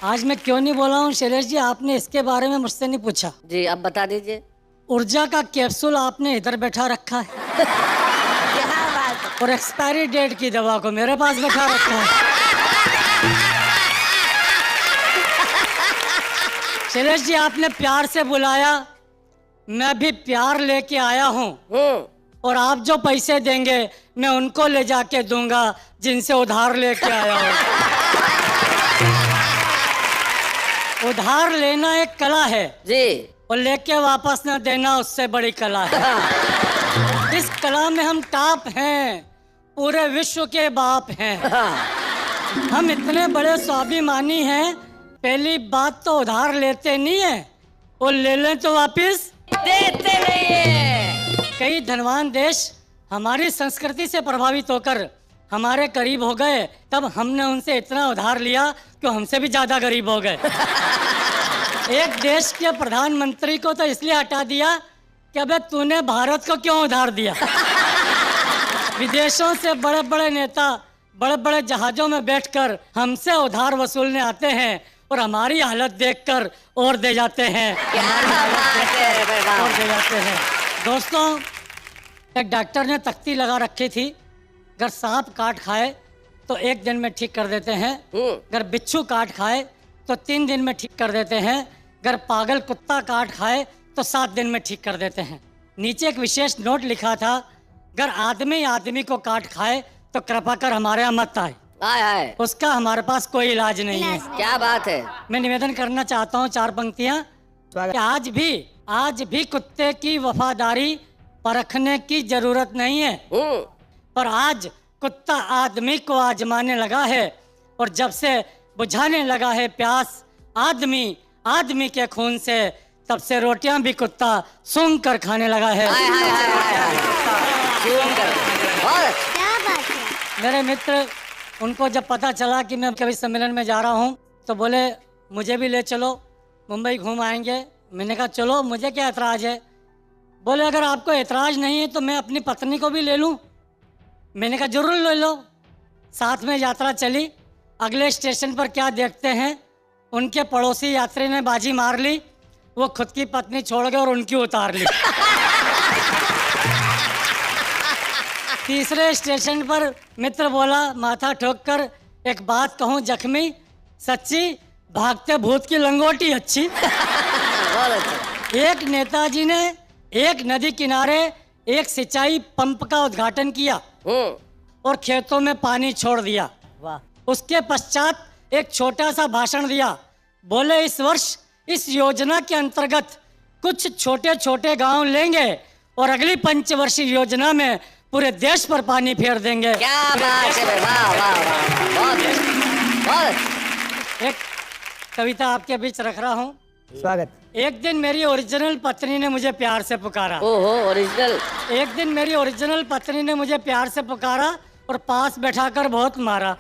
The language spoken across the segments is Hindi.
आज मैं क्यों नहीं बोला हूँ शैलेश जी, आपने इसके बारे में मुझसे नहीं पूछा। जी अब बता दीजिए। ऊर्जा का कैप्सूल आपने इधर बैठा रखा है क्या बात। और एक्सपायरी डेट की दवा को मेरे पास बैठा रखा है। शैलेश जी, आपने प्यार से बुलाया, मैं भी प्यार लेके आया हूँ। और आप जो पैसे देंगे मैं उनको ले जाके दूंगा जिनसे उधार लेके आया हूँ। उधार लेना एक कला है जी, और लेके वापस न देना उससे बड़ी कला है। इस कला में हम टॉप हैं, पूरे विश्व के बाप हैं। हम इतने बड़े स्वाभिमानी हैं, पहली बात तो उधार लेते नहीं है और ले लें तो वापस देते नहीं है। कई धनवान देश हमारी संस्कृति से प्रभावित होकर हमारे करीब हो गए, तब हमने उनसे इतना उधार लिया कि हमसे भी ज्यादा गरीब हो गए। एक देश के प्रधानमंत्री को तो इसलिए हटा दिया कि अबे तूने भारत को क्यों उधार दिया। विदेशों से बड़े बड़े नेता बड़े बड़े जहाजों में बैठकर हमसे उधार वसूलने आते हैं और हमारी हालत देखकर और दे जाते हैं। और दे जाते हैं। दोस्तों, एक डॉक्टर ने तख्ती लगा रखी थी, अगर सांप काट खाए तो 1 दिन में ठीक कर देते हैं, अगर बिच्छू काट खाए तो 3 दिन में ठीक कर देते हैं, अगर पागल कुत्ता काट खाए तो 7 दिन में ठीक कर देते हैं। नीचे एक विशेष नोट लिखा था, अगर आदमी आदमी को काट खाए तो कृपा कर हमारे यहाँ मत आए, उसका हमारे पास कोई इलाज नहीं है। क्या बात है। मैं निवेदन करना चाहता हूँ 4 पंक्तियाँ कि आज भी कुत्ते की वफादारी परखने की जरूरत नहीं है, पर आज कुत्ता आदमी को आजमाने लगा है और जब से बुझाने लगा है प्यास आदमी के खून से, तब से रोटियां भी कुत्ता सूंघ कर खाने लगा है। क्या बात है। मेरे मित्र, उनको जब पता चला कि मैं कवि सम्मेलन में जा रहा हूँ तो बोले मुझे भी ले चलो, मुंबई घूम आएंगे। मैंने कहा चलो, मुझे क्या एतराज़ है। बोले अगर आपको एतराज़ नहीं है तो मैं अपनी पत्नी को भी ले लूँ। मैंने कहा जरूर ले लो। साथ में यात्रा चली। अगले स्टेशन पर क्या देखते हैं, उनके पड़ोसी यात्री ने बाजी मार ली, वो खुद की पत्नी छोड़ गए और उनकी उतार ली। तीसरे स्टेशन पर मित्र बोला माथा ठोक कर, एक बात कहूँ जख्मी, सच्ची भागते भूत की लंगोटी अच्छी। एक नेताजी ने एक नदी किनारे एक सिंचाई पंप का उद्घाटन किया और खेतों में पानी छोड़ दिया। उसके पश्चात एक छोटा सा भाषण दिया। बोले इस वर्ष इस योजना के अंतर्गत कुछ छोटे छोटे गांव लेंगे और अगली पंचवर्षीय योजना में पूरे देश पर पानी फेर देंगे। क्या बात है। वाह वाह वाह, बहुत। एक कविता आपके बीच रख रहा हूँ। स्वागत। एक दिन मेरी ओरिजिनल पत्नी ने मुझे प्यार से पुकारा। ओहो, ओरिजिनल। एक दिन मेरी ओरिजिनल पत्नी ने मुझे प्यार से पुकारा और पास बैठाकर बहुत मारा।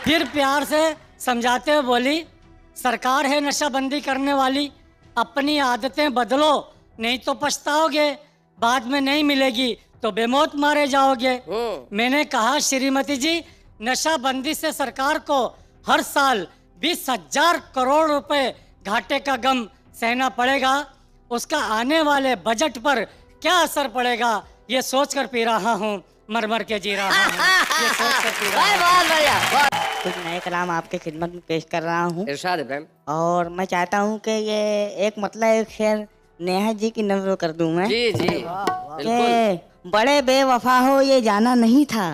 फिर प्यार से समझाते हुए बोली, सरकार है नशाबंदी करने वाली, अपनी आदतें बदलो नहीं तो पछताओगे, बाद में नहीं मिलेगी तो बेमौत मारे जाओगे। मैंने कहा श्रीमती जी, नशाबंदी से सरकार को हर साल 20,000 करोड़ रुपए घाटे का गम सहना पड़ेगा, उसका आने वाले बजट पर क्या असर पड़ेगा ये सोचकर पी रहा हूँ, मर मर के जी रहा हूँ, ये सोचकर पी रहा हूँ। बहुत बढ़िया। कुछ नए कलाम आपके खिदमत में पेश कर रहा हूँ इरशाद इब्राहिम। और मैं चाहता हूँ कि ये एक एक शेर नेहा जी की नज़र कर दूँ मैं। जी जी कि बड़े बेवफा हो ये जाना नहीं था,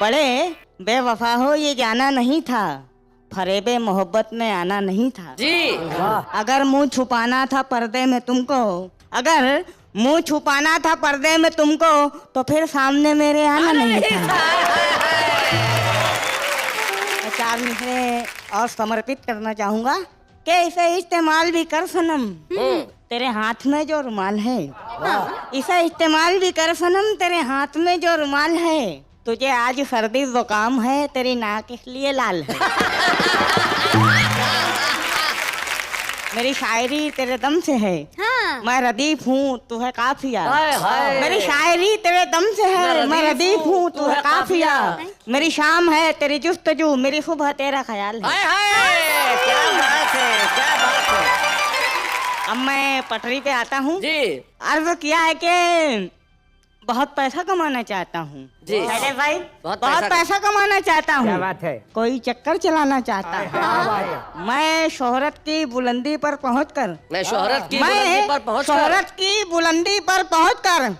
बड़े बेवफा हो ये जाना नहीं था, फरेबे मोहब्बत में आना नहीं था। जी। अगर मुंह छुपाना था पर्दे में तुमको, अगर मुंह छुपाना था पर्दे में तुमको, तो फिर सामने मेरे आना नहीं था। 4 मिसरे और समर्पित करना चाहूँगा कि इसे इस्तेमाल भी कर सनम, तेरे हाथ में जो रुमाल है, इसे इस्तेमाल भी कर सनम, तेरे हाथ में जो रुमाल है, तुझे आज सर्दी जुकाम है, तेरी नाक इसलिए लाल है। मेरी शायरी तेरे दम से है, मैं रदीफ हूँ तू है काफिया। हाय हाय। मेरी शायरी तेरे दम से है, मैं रदीफ हूँ तू है काफिया। मेरी शाम है तेरी जुस्तजू, मेरी सुबह तेरा ख्याल है। हाय हाय, क्या बात है, क्या बात है। अब मैं पटरी पे आता हूँ जी अर्ज किया है कि बहुत पैसा कमाना चाहता हूँ जी भाई, बहुत बहुत पैसा कमाना चाहता हूँ। क्या बात है। कोई चक्कर चलाना चाहता हूँ। मैं शोहरत की बुलंदी पर पहुंचकर मैं शोहरत की बुलंदी पर पहुंच शोहरत की बुलंदी पर पहुंचकर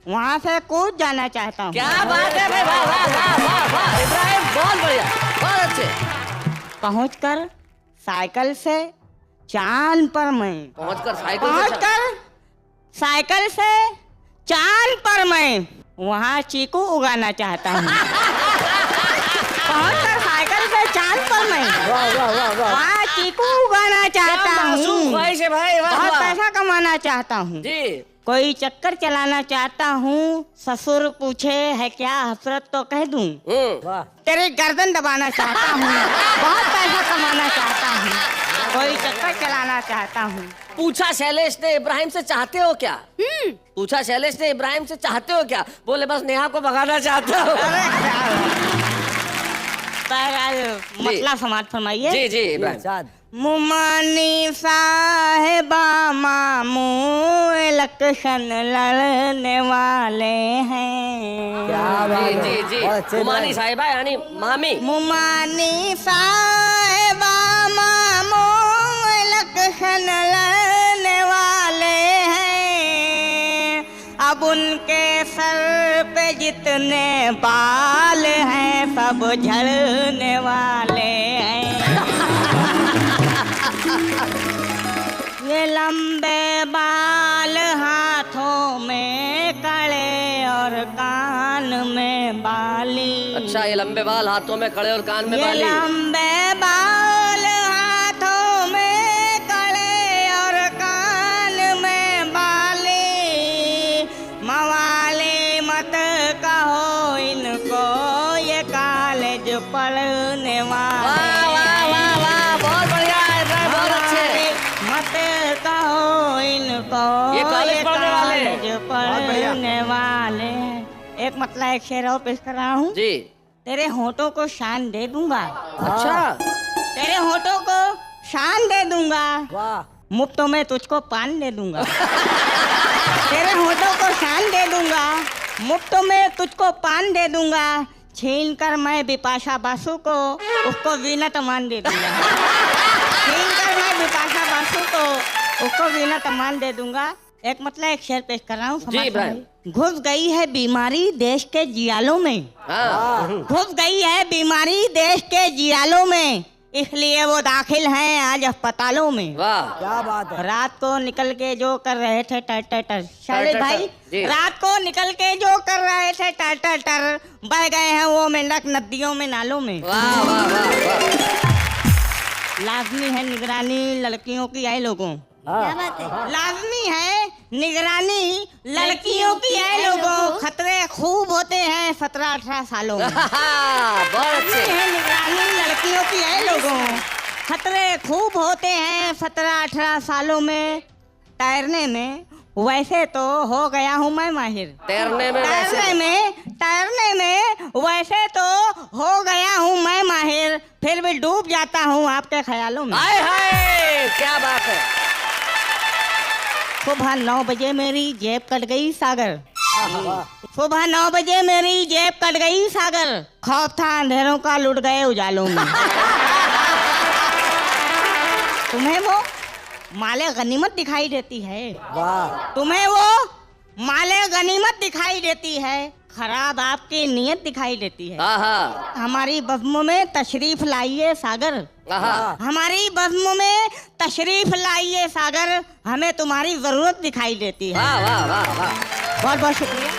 वहाँ से कूद जाना चाहता हूँ। क्या बात है भाई, वाह वाह वाह वाह वाह इब्राहिम, बहुत बढ़िया, बहुत अच्छे। पहुंचकर साइकिल से चांद पर मैं पहुंचकर साइकिल से चांद पर मैं वहाँ चीकू उगाना चाहता हूँ। पहुंचकर साइकिल से चांद पर मैं वाह वाह वाह वाह। वहाँ चीकू उगाना चाहता हूँ। ख्वाहिश है भाई, वाह बहुत वाह। पैसा कमाना चाहता हूँ। जी कोई चक्कर चलाना चाहता हूँ। ससुर पूछे है क्या हसरत तो कह दूँ। वाह। तेरी गर्दन दबाना चाहता हूँ। बहुत पैसा कमाना चाहता हूँ। कोई चक्कर चलाना चाहता हूँ। पूछा शैलेश ने इब्राहिम से चाहते हो क्या? पूछा शैलेश ने इब्राहिम से चाहते हो क्या? बोले बस नेहा को भगाना चाहता हूँ। मतलब समाज फरमाइए। जी जी इब्राहिम। इरशाद। मुमानी साहेबा मामू इलेक्शन लड़ने वाले हैं। क्या बात जी है। जी जी बहुत अच्छे मुमानी इब्राहिम। साहिबा यानी मामी। मुमानी साहेबा मामू इलेक्शन लड़ने वाले हैं। अब उनके सर पे जितने बाल हैं सब झड़ने वाले हैं। ये लंबे बाल हाथों में कड़े और कान में बाली। अच्छा ये लंबे बाल हाथों में खड़े और कान में ये बाली। लंबे बाल हाथों में कड़े और कान में बाली। मवाली मत कहो इनको ये कॉलेज पढ़ने वाले। वाह वाह वाह वाह बहुत बढ़िया इब्राहिम, बहुत अच्छे। मत कहो इनको ये कॉलेज पढ़ने वाले। कॉलेज पढ़ने वाले। एक मतलब एक शेर और पेश कर रहा हूँ। जी तेरे होठों को शान दे दूंगा। अच्छा तेरे होठों को शान दे दूंगा। वाह। मुफ्तों में तुझको पान दे दूंगा। तेरे होठों को शान दे दूंगा। मुफ्तों में तुझको पान दे दूंगा। छीन कर मैं बिपाशा बासु को उसको वीनत मान दे दूंगा। छीन कर मैं बिपाशा बासु को उसको वीनत मान दे दूंगा। एक मतलब एक शेर पेश कर रहा हूँ। जी इब्राहिम। घुस गई है बीमारी देश के जियालों में। हाँ घुस गई है बीमारी देश के जियालों में, इसलिए वो दाखिल हैं आज अस्पतालों में। वाह क्या बात है। रात को निकल के जो कर रहे थे टर टर टर, शैलेश भाई जी। रात को निकल के जो कर रहे थे टर टर टर, बह गए हैं वो मेंढक नदियों में नालों में। वाह वाह वाह वाह। लाजमी है निगरानी लड़कियों की आए लोगों। क्या बात है। लाजमी है निगरानी लड़कियों की आए लोगों। खतरे खूब होते हैं 17-18 सालों में। बहुत अच्छे। है निगरानी लड़कियों की है लोगों। खतरे खूब होते हैं 17-18 सालों में। तैरने में वैसे तो हो गया हूँ मैं माहिर। तैरने में तैरने में वैसे तो हो गया हूँ मैं माहिर, फिर भी डूब जाता हूँ आपके ख्यालों में। हाय हाय क्या बात है। सुबह 9 बजे मेरी जेब कट गई सागर। सुबह 9 बजे मेरी जेब कट गई सागर। खौफ था अंधेरों का लुट गए उजालों में। तुम्हें वो माले गनीमत दिखाई देती है। वाह। तुम्हें वो माले गनीमत दिखाई देती है। खराब आपकी नीयत दिखाई देती है। आहा हमारी बज़्म में तशरीफ लाइए सागर। आहा हमारी बज़्म में तशरीफ लाइए सागर, हमें तुम्हारी जरूरत दिखाई देती है। वाह वाह वाह वाह। बहुत बहुत शुक्रिया।